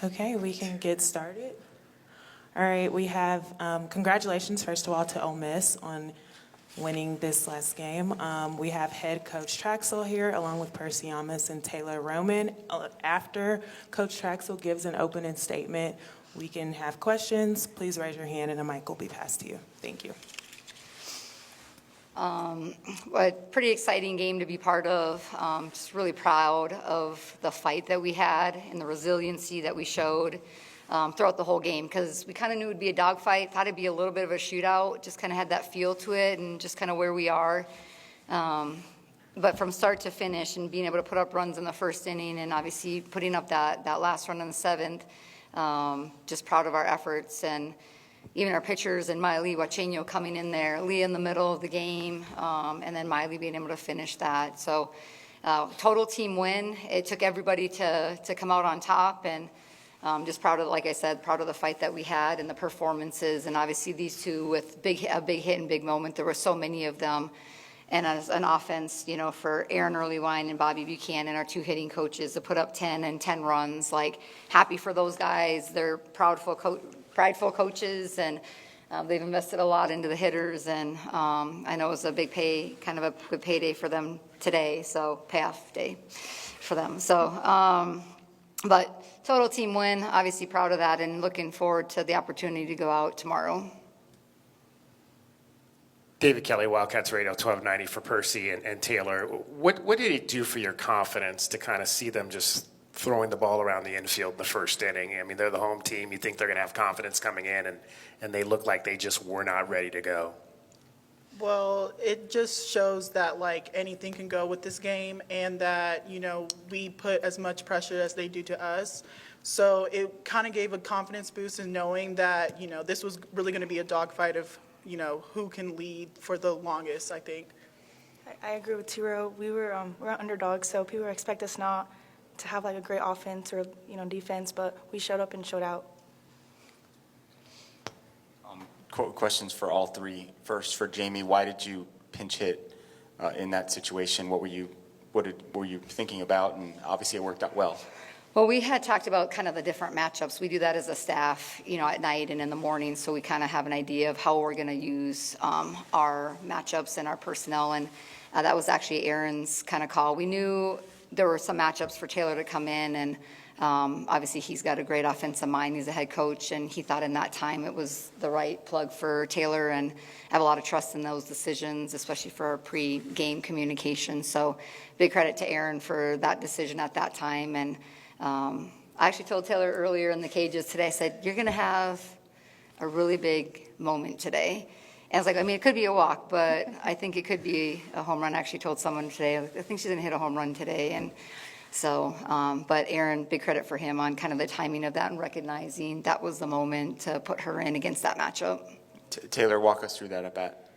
Okay, we can get started. All right, we have congratulations, first of all, to Ole Miss on winning this last game. We have head coach Traxel here, along with Percy Yamas and Taylor Roman. After Coach Traxel gives an opening statement, we can have questions. Please raise your hand and a mic will be passed to you. Thank you. A pretty exciting game to be part of. Just really proud of the fight that we had and the resiliency that we showed throughout the whole game, because we kind of knew it would be a dogfight, thought it'd be a little bit of a shootout, just kind of had that feel to it and just kind of where we are. But from start to finish and being able to put up runs in the first inning and obviously putting up that last run in the seventh, just proud of our efforts. And even our pitchers and Miley Wachenio coming in there, Leah in the middle of the game, and then Miley being able to finish that. So total team win. It took everybody to come out on top, and just proud of, like I said, proud of the fight that we had and the performances, and obviously these two with a big hit and big moment. There were so many of them. And as an offense, you know, for Aaron Earlywine and Bobby Buchanan, our two hitting coaches, to put up 10 and 10 runs, like, happy for those guys. They're prideful coaches, and they've invested a lot into the hitters. And I know it was a big good payday for them today, so payoff day for them. So, but total team win, obviously proud of that, and looking forward to the opportunity to go out tomorrow. David Kelly, Wildcats Radio, 1290 for Percy and Taylor. What did it do for your confidence to kind of see them just throwing the ball around the infield in the first inning? I mean, they're the home team. You think they're going to have confidence coming in, and they look like they just were not ready to go. Well, it just shows that, like, anything can go with this game, and that, you know, we put as much pressure as they do to us. So it kind of gave a confidence boost in knowing that, you know, this was really going to be a dogfight of, you know, who can lead for the longest, I think. I agree with Tiro. We're underdogs, so people expect us not to have like a great offense or, you know, defense, but we showed up and showed out. Questions for all three. First, for Jamie, why did you pinch hit in that situation? What were you thinking about? And obviously it worked out well. Well, we had talked about kind of the different matchups. We do that as a staff, you know, at night and in the morning, so we kind of have an idea of how we're going to use our matchups and our personnel, and that was actually Aaron's kind of call. We knew there were some matchups for Taylor to come in, and obviously he's got a great offensive mind. He's a head coach, and he thought in that time it was the right plug for Taylor, and I have a lot of trust in those decisions, especially for our pre-game communication. So big credit to Aaron for that decision at that time. And I actually told Taylor earlier in the cages today, I said, you're going to have a really big moment today. And I was like, I mean, it could be a walk, but I think it could be a home run. I actually told someone today, I think she's going to hit a home run today. And so, but Aaron, big credit for him on kind of the timing of that and recognizing that was the moment to put her in against that matchup. Taylor, walk us through that at bat.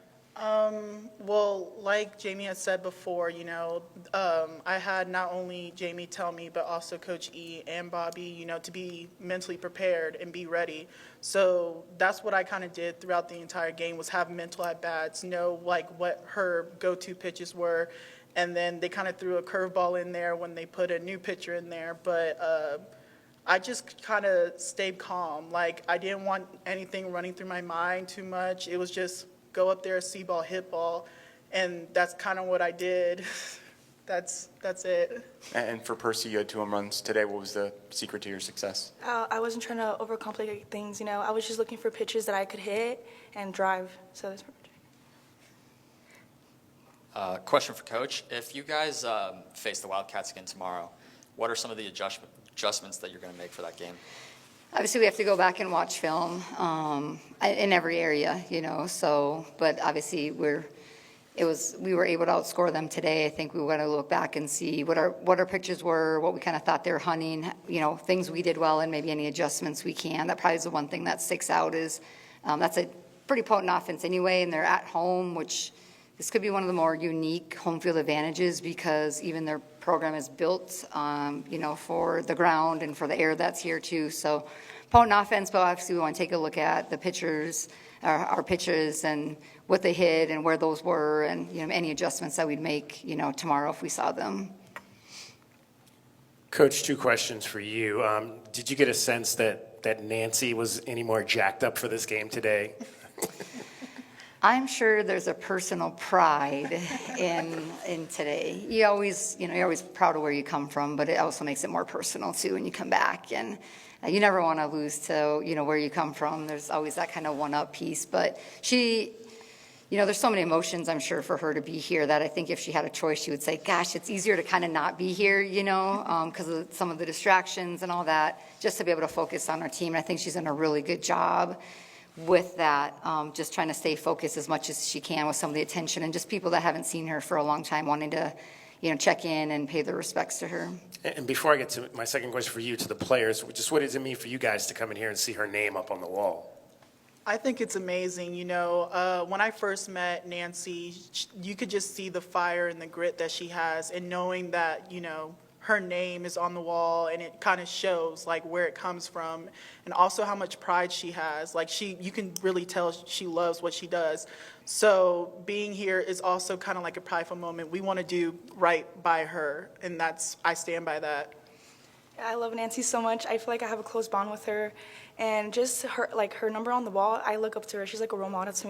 Well, like Jamie has said before, you know, I had not only Jamie tell me, but also Coach E and Bobby, you know, to be mentally prepared and be ready. So that's what I kind of did throughout the entire game, was have mental at-bats, know, like, what her go-to pitches were. And then they kind of threw a curveball in there when they put a new pitcher in there. But I just kind of stayed calm. Like, I didn't want anything running through my mind too much. It was just go up there, see ball, hit ball, and that's kind of what I did. That's it. And for Percy, you had 2 home runs today. What was the secret to your success? I wasn't trying to overcomplicate things, you know. I was just looking for pitches that I could hit and drive. So that's question for Coach. If you guys face the Wildcats again tomorrow, what are some of the adjustments that you're going to make for that game? Obviously, we have to go back and watch film in every area, you know. So, but obviously, we were able to outscore them today. I think we want to look back and see what our pitches were, what we kind of thought they were hunting, you know, things we did well, and maybe any adjustments we can. That probably is the one thing that sticks out is that's a pretty potent offense anyway, and they're at home, which this could be one of the more unique home field advantages because even their program is built, you know, for the ground and for the air that's here too. So potent offense, but obviously we want to take a look at the pitchers, our pitches and what they hit and where those were, and, you know, any adjustments that we'd make, you know, tomorrow if we saw them. Coach, two questions for you. Did you get a sense that Nancy was any more jacked up for this game today? I'm sure there's a personal pride in today. You're always proud of where you come from, but it also makes it more personal too when you come back. And you never want to lose to where you come from. There's always that kind of one-up piece. But she, there's so many emotions, I'm sure, for her to be here that I think if she had a choice, she would say, gosh, it's easier to kind of not be here, because of some of the distractions and all that, just to be able to focus on our team. And I think she's done a really good job with that, just trying to stay focused as much as she can with some of the attention and just people that haven't seen her for a long time wanting to, check in and pay their respects to her. And before I get to my second question for you, to the players, just what does it mean for you guys to come in here and see her name up on the wall? I think it's amazing. When I first met Nancy, you could just see the fire and the grit that she has, and knowing that, her name is on the wall, and it kind of shows like where it comes from, and also how much pride she has. Like you can really tell she loves what she does. So being here is also kind of like a prideful moment. We want to do right by her, and I stand by that. I love Nancy so much. I feel like I have a close bond with her, and just her number on the wall, I look up to her. She's like a role model to me.